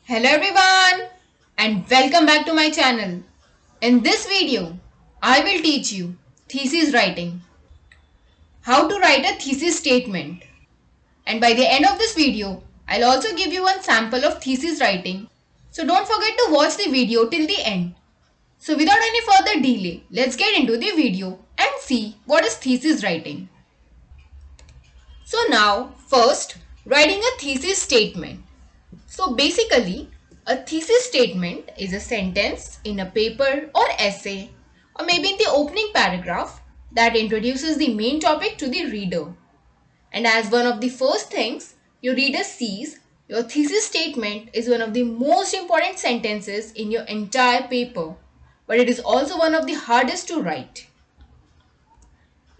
Hello everyone and welcome back to my channel. In this video, I will teach you thesis writing, how to write a thesis statement. And by the end of this video, I'll also give you one sample of thesis writing. So don't forget to watch the video till the end. So without any further delay, let's get into the video and see what is thesis writing. So now, first, writing a thesis statement. So basically, a thesis statement is a sentence in a paper or essay or maybe in the opening paragraph that introduces the main topic to the reader. And as one of the first things your reader sees, your thesis statement is one of the most important sentences in your entire paper, but it is also one of the hardest to write.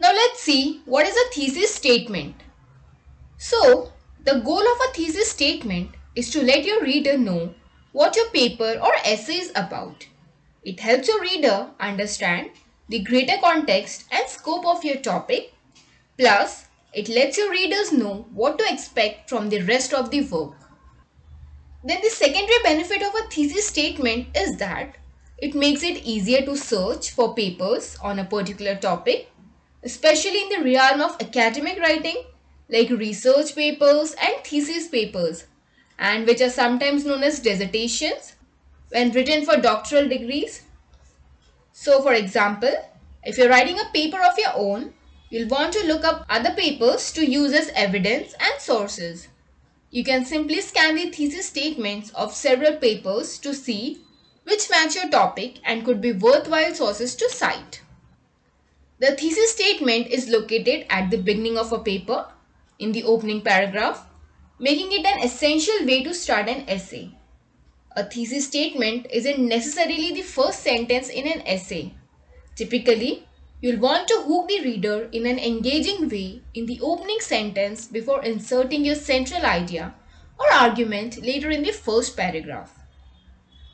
Now let's see what is a thesis statement. So, the goal of a thesis statement is to let your reader know what your paper or essay is about. It helps your reader understand the greater context and scope of your topic. Plus, it lets your readers know what to expect from the rest of the work. Then the secondary benefit of a thesis statement is that it makes it easier to search for papers on a particular topic, especially in the realm of academic writing like research papers and thesis papers, and which are sometimes known as dissertations when written for doctoral degrees. So for example, if you're writing a paper of your own, you'll want to look up other papers to use as evidence and sources. You can simply scan the thesis statements of several papers to see which match your topic and could be worthwhile sources to cite. The thesis statement is located at the beginning of a paper in the opening paragraph, making it an essential way to start an essay. A thesis statement isn't necessarily the first sentence in an essay. Typically, you'll want to hook the reader in an engaging way in the opening sentence before inserting your central idea or argument later in the first paragraph.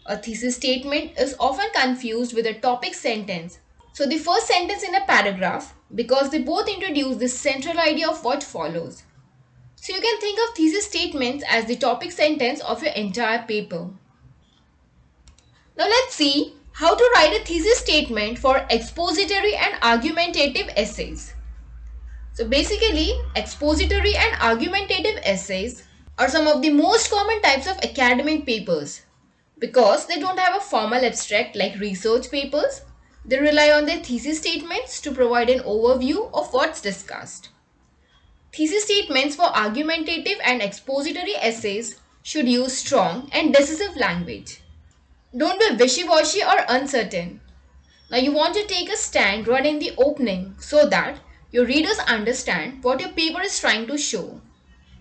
A thesis statement is often confused with a topic sentence. So the first sentence in a paragraph, because they both introduce the central idea of what follows. So you can think of thesis statements as the topic sentence of your entire paper. Now let's see how to write a thesis statement for expository and argumentative essays. So basically, expository and argumentative essays are some of the most common types of academic papers. Because they don't have a formal abstract like research papers, they rely on their thesis statements to provide an overview of what's discussed. Thesis statements for argumentative and expository essays should use strong and decisive language. Don't be wishy-washy or uncertain. Now you want to take a stand right in the opening so that your readers understand what your paper is trying to show.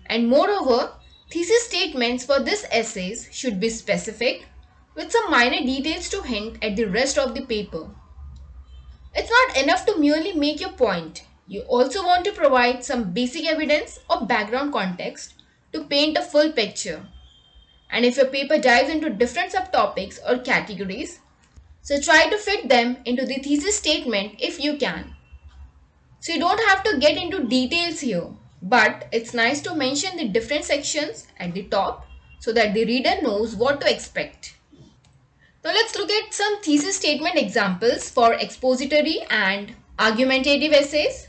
And moreover, thesis statements for these essays should be specific with some minor details to hint at the rest of the paper. It's not enough to merely make your point. You also want to provide some basic evidence or background context to paint a full picture. And if your paper dives into different subtopics or categories, so try to fit them into the thesis statement if you can. So you don't have to get into details here, but it's nice to mention the different sections at the top so that the reader knows what to expect. Now let's look at some thesis statement examples for expository and argumentative essays.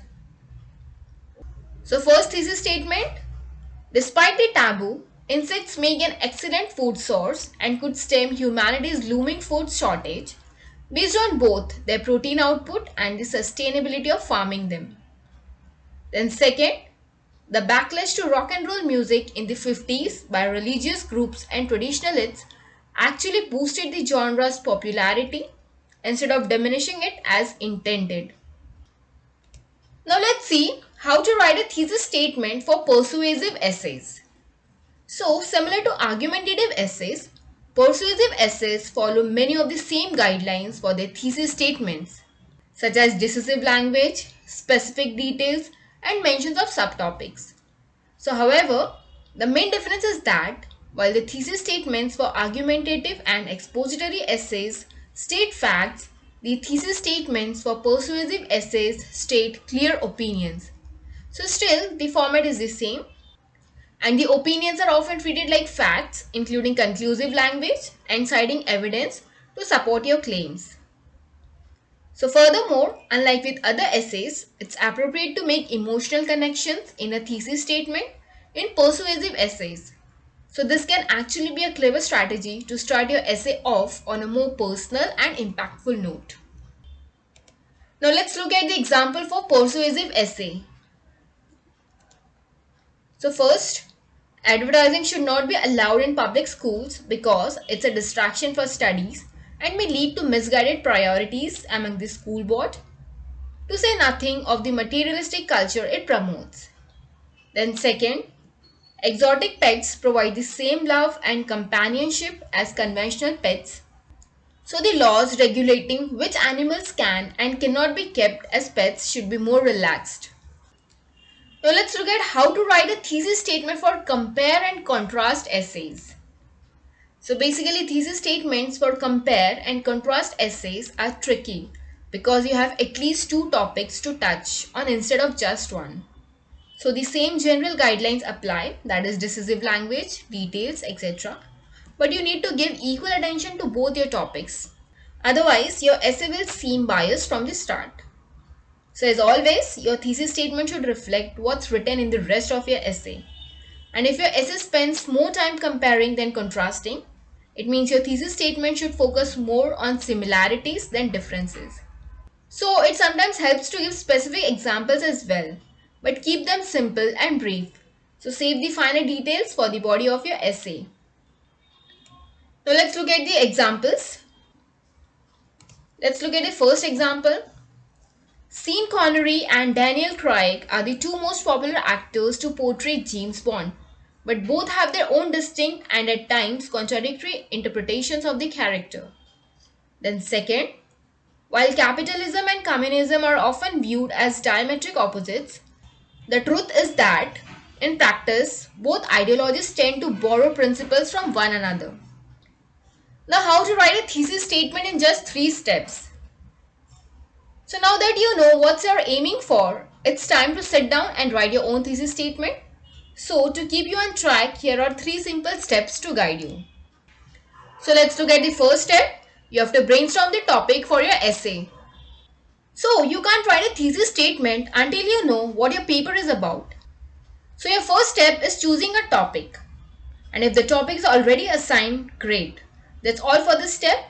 So first thesis statement, despite the taboo, insects make an excellent food source and could stem humanity's looming food shortage based on both their protein output and the sustainability of farming them. Then second, the backlash to rock and roll music in the 50s by religious groups and traditionalists actually boosted the genre's popularity instead of diminishing it as intended. Now let's see how to write a thesis statement for persuasive essays. So similar to argumentative essays, persuasive essays follow many of the same guidelines for their thesis statements, such as decisive language, specific details, and mentions of subtopics. So however, the main difference is that while the thesis statements for argumentative and expository essays state facts, the thesis statements for persuasive essays state clear opinions. So still, the format is the same. And the opinions are often treated like facts, including conclusive language and citing evidence to support your claims. So furthermore, unlike with other essays, it's appropriate to make emotional connections in a thesis statement in persuasive essays. So this can actually be a clever strategy to start your essay off on a more personal and impactful note. Now let's look at the example for persuasive essay. So first, advertising should not be allowed in public schools because it's a distraction for studies and may lead to misguided priorities among the school board, to say nothing of the materialistic culture it promotes. Then second, exotic pets provide the same love and companionship as conventional pets. So the laws regulating which animals can and cannot be kept as pets should be more relaxed. Now let's look at how to write a thesis statement for compare and contrast essays. So basically thesis statements for compare and contrast essays are tricky because you have at least two topics to touch on instead of just one. So the same general guidelines apply, that is decisive language, details, etc. But you need to give equal attention to both your topics. Otherwise, your essay will seem biased from the start. So as always, your thesis statement should reflect what's written in the rest of your essay. And if your essay spends more time comparing than contrasting, it means your thesis statement should focus more on similarities than differences. So it sometimes helps to give specific examples as well, but keep them simple and brief. So save the finer details for the body of your essay. Now let's look at the examples. Let's look at the first example. Sean Connery and Daniel Craig are the two most popular actors to portray James Bond, but both have their own distinct and at times contradictory interpretations of the character. Then second, while capitalism and communism are often viewed as diametric opposites, the truth is that, in practice, both ideologies tend to borrow principles from one another. Now, how to write a thesis statement in just 3 steps. So now that you know what you're aiming for, it's time to sit down and write your own thesis statement. So to keep you on track, here are 3 simple steps to guide you. So let's look at the first step. You have to brainstorm the topic for your essay. So you can't write a thesis statement until you know what your paper is about. So your first step is choosing a topic. And if the topic is already assigned, great. That's all for this step.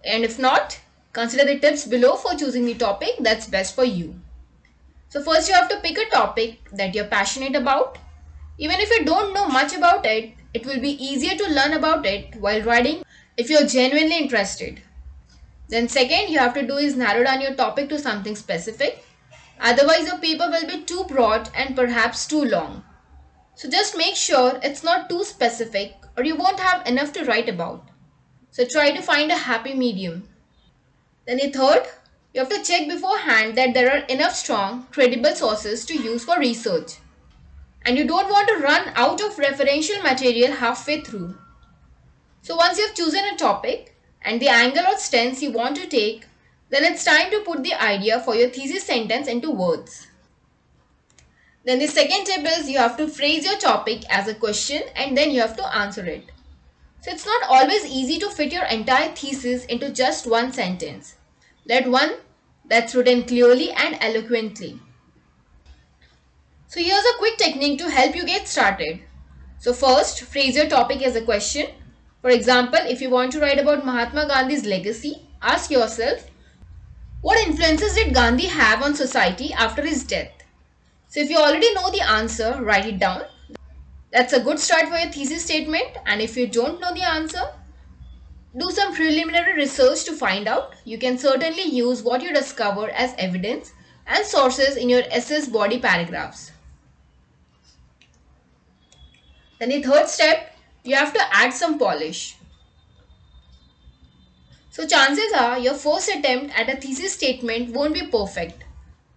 And if not, consider the tips below for choosing the topic that's best for you. So first you have to pick a topic that you're passionate about. Even if you don't know much about it, it will be easier to learn about it while writing if you're genuinely interested. Then second, you have to do is narrow down your topic to something specific. Otherwise your paper will be too broad and perhaps too long. So just make sure it's not too specific or you won't have enough to write about. So try to find a happy medium. Then the third, you have to check beforehand that there are enough strong, credible sources to use for research. And you don't want to run out of referential material halfway through. So once you have chosen a topic and the angle or stance you want to take, then it's time to put the idea for your thesis sentence into words. Then the second tip is you have to phrase your topic as a question and then you have to answer it. So it's not always easy to fit your entire thesis into just one sentence. Let one that's written clearly and eloquently. So here's a quick technique to help you get started. So first, phrase your topic as a question. For example, if you want to write about Mahatma Gandhi's legacy, ask yourself, what influences did Gandhi have on society after his death? So if you already know the answer, write it down. That's a good start for your thesis statement. And if you don't know the answer, do some preliminary research to find out. You can certainly use what you discover as evidence and sources in your essay's body paragraphs. Then the third step, you have to add some polish. So chances are your first attempt at a thesis statement won't be perfect.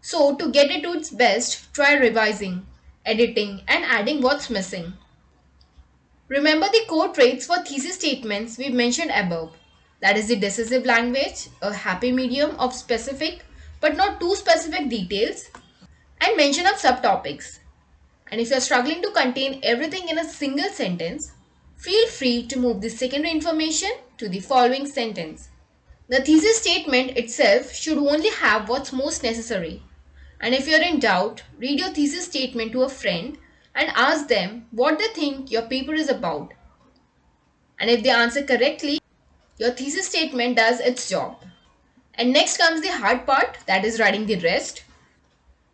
So to get it to its best, try revising, editing and adding what's missing. Remember the core traits for thesis statements we mentioned above. That is the decisive language, a happy medium of specific but not too specific details, and mention of subtopics. And if you are struggling to contain everything in a single sentence, feel free to move the secondary information to the following sentence. The thesis statement itself should only have what's most necessary. And if you're in doubt, read your thesis statement to a friend and ask them what they think your paper is about. And if they answer correctly, your thesis statement does its job. And next comes the hard part, that is writing the rest.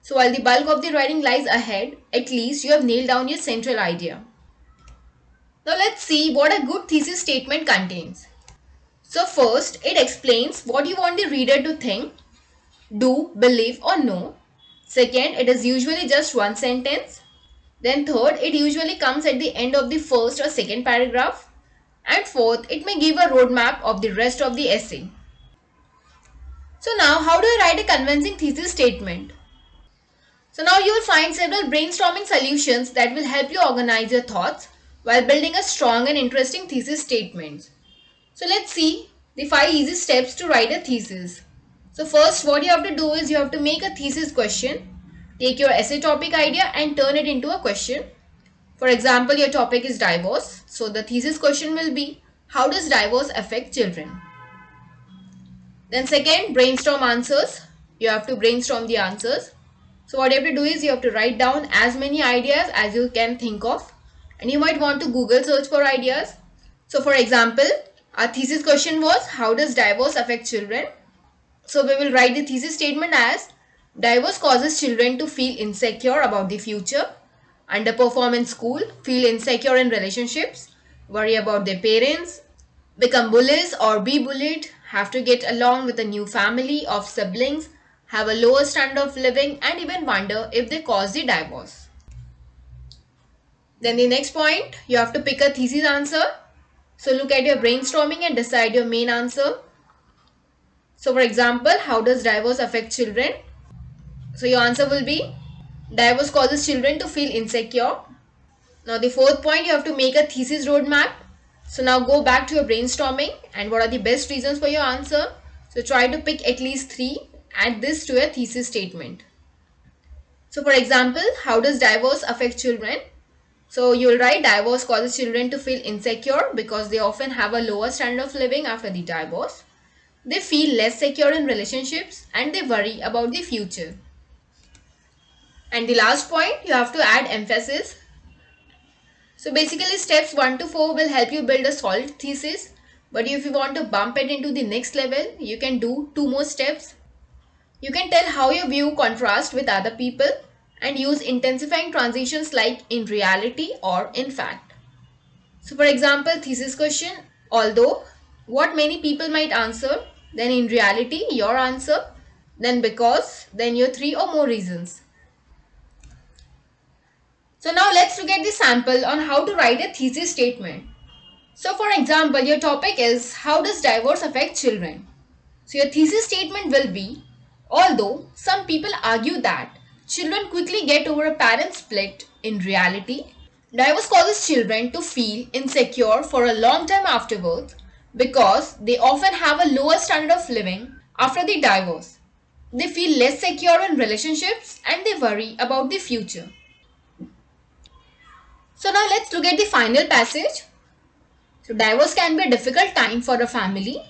So while the bulk of the writing lies ahead, at least you have nailed down your central idea. Now let's see what a good thesis statement contains. So first, it explains what you want the reader to think, do, believe or know. Second, it is usually just one sentence. Then third, it usually comes at the end of the first or second paragraph. And fourth, it may give a roadmap of the rest of the essay. So now, how do I write a convincing thesis statement? So now you will find several brainstorming solutions that will help you organize your thoughts while building a strong and interesting thesis statement. So let's see the 5 easy steps to write a thesis. So first, what you have to do is you have to make a thesis question. Take your essay topic idea and turn it into a question. For example, your topic is divorce. So the thesis question will be, how does divorce affect children? Then second, brainstorm answers. You have to brainstorm the answers. So what you have to do is you have to write down as many ideas as you can think of. And you might want to Google search for ideas. So for example, our thesis question was, how does divorce affect children? So we will write the thesis statement as, divorce causes children to feel insecure about the future, underperform in school, feel insecure in relationships, worry about their parents, become bullies or be bullied, have to get along with a new family of siblings, have a lower standard of living and even wonder if they cause the divorce. Then the next point, you have to pick a thesis answer. So look at your brainstorming and decide your main answer. So for example, how does divorce affect children? So your answer will be, divorce causes children to feel insecure. Now the fourth point, you have to make a thesis roadmap. So now go back to your brainstorming and what are the best reasons for your answer. So try to pick at least 3, add this to a thesis statement. So for example, how does divorce affect children? So you will write, divorce causes children to feel insecure because they often have a lower standard of living after the divorce. They feel less secure in relationships and they worry about the future. And the last point, you have to add emphasis. So basically steps 1 to 4 will help you build a solid thesis. But if you want to bump it into the next level, you can do 2 more steps. You can tell how your view contrasts with other people and use intensifying transitions like in reality or in fact. So for example, thesis question, although, what many people might answer, then in reality, your answer, then because, then your 3 or more reasons. So now let's look at the sample on how to write a thesis statement. So for example, your topic is, how does divorce affect children? So your thesis statement will be, although some people argue that children quickly get over a parent split, in reality, divorce causes children to feel insecure for a long time afterwards because they often have a lower standard of living after the divorce. They feel less secure in relationships and they worry about the future. So now let's look at the final passage. So divorce can be a difficult time for a family.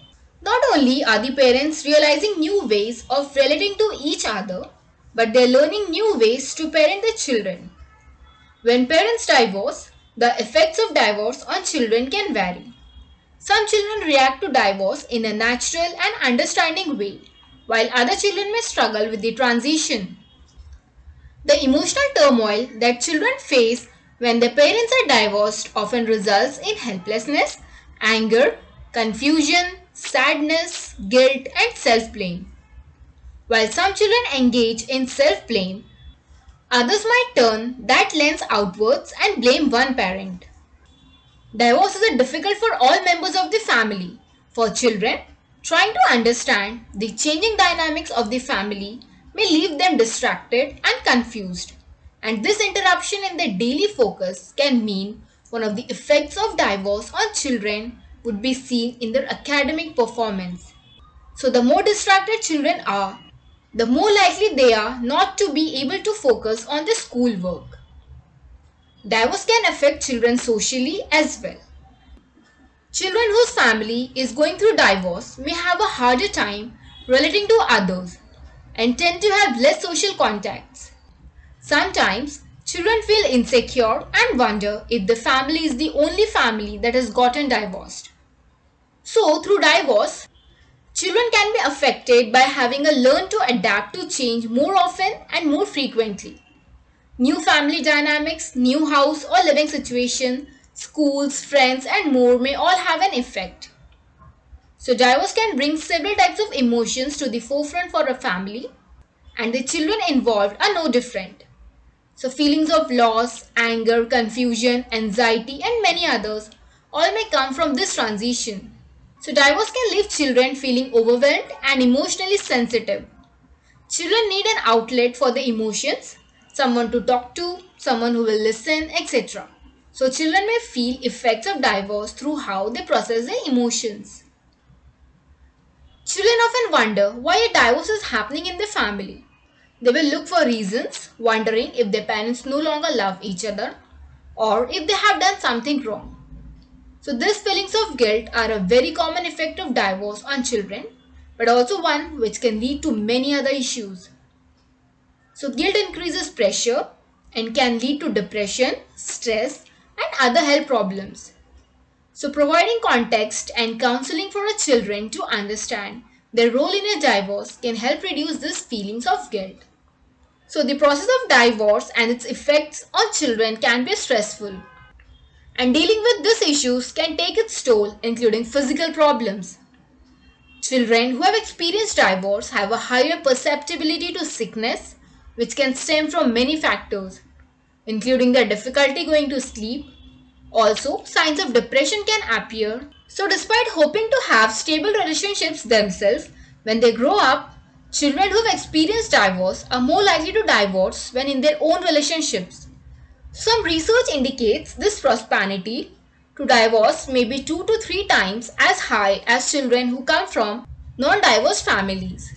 Not only are the parents realizing new ways of relating to each other, but they are learning new ways to parent their children. When parents divorce, the effects of divorce on children can vary. Some children react to divorce in a natural and understanding way, while other children may struggle with the transition. The emotional turmoil that children face when their parents are divorced often results in helplessness, anger, confusion, sadness, guilt, and self-blame. While some children engage in self-blame, others might turn that lens outwards and blame one parent. Divorce is difficult for all members of the family. For children, trying to understand the changing dynamics of the family may leave them distracted and confused. And this interruption in their daily focus can mean one of the effects of divorce on children would be seen in their academic performance. So the more distracted children are, the more likely they are not to be able to focus on their schoolwork. Divorce can affect children socially as well. Children whose family is going through divorce may have a harder time relating to others and tend to have less social contacts. Sometimes, children feel insecure and wonder if the family is the only family that has gotten divorced. So, through divorce, children can be affected by having to learn to adapt to change more often and more frequently. New family dynamics, new house or living situation, schools, friends and more may all have an effect. So divorce can bring several types of emotions to the forefront for a family, and the children involved are no different. So feelings of loss, anger, confusion, anxiety and many others all may come from this transition. So divorce can leave children feeling overwhelmed and emotionally sensitive. Children need an outlet for the emotions, someone to talk to, someone who will listen, etc. So children may feel effects of divorce through how they process their emotions. Children often wonder why a divorce is happening in the family. They will look for reasons, wondering if their parents no longer love each other or if they have done something wrong. So these feelings of guilt are a very common effect of divorce on children, but also one which can lead to many other issues. So guilt increases pressure and can lead to depression, stress and other health problems. So providing context and counseling for our children to understand their role in a divorce can help reduce these feelings of guilt. So the process of divorce and its effects on children can be stressful. And dealing with these issues can take its toll, including physical problems. Children who have experienced divorce have a higher perceptibility to sickness, which can stem from many factors, including their difficulty going to sleep. Also, signs of depression can appear. So despite hoping to have stable relationships themselves, when they grow up, children who have experienced divorce are more likely to divorce when in their own relationships. Some research indicates this propensity to divorce may be 2 to 3 times as high as children who come from non-divorced families.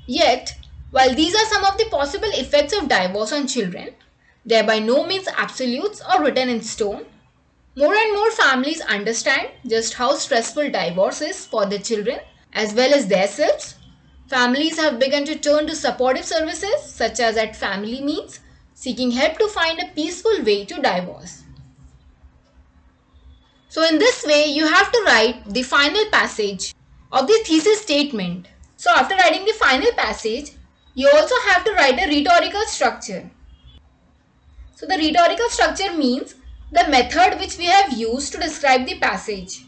Yet, while these are some of the possible effects of divorce on children, they are by no means absolutes or written in stone. More and more families understand just how stressful divorce is for their children as well as themselves. Families have begun to turn to supportive services such as at family meets, seeking help to find a peaceful way to divorce. So in this way, you have to write the final passage of the thesis statement. So after writing the final passage, you also have to write a rhetorical structure. So the rhetorical structure means the method which we have used to describe the passage.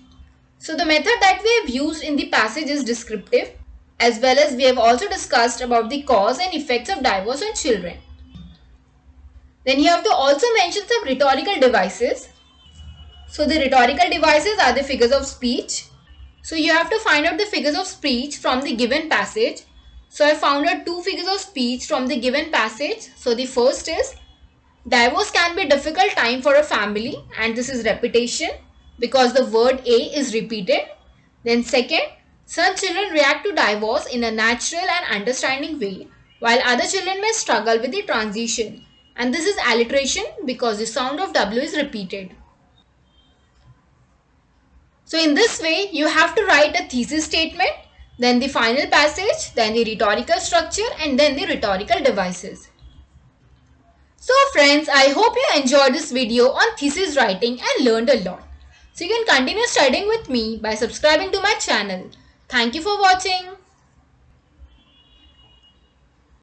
So the method that we have used in the passage is descriptive, as well as we have also discussed about the cause and effects of divorce on children. Then you have to also mention some rhetorical devices. So the rhetorical devices are the figures of speech. So you have to find out the figures of speech from the given passage. So I found out 2 figures of speech from the given passage. So the first is, divorce can be a difficult time for a family, and this is repetition because the word A is repeated. Then second, some children react to divorce in a natural and understanding way, while other children may struggle with the transition, and this is alliteration because the sound of W is repeated. So in this way, you have to write a thesis statement, then the final passage, then the rhetorical structure, and then the rhetorical devices. So friends, I hope you enjoyed this video on thesis writing and learned a lot. So you can continue studying with me by subscribing to my channel. Thank you for watching.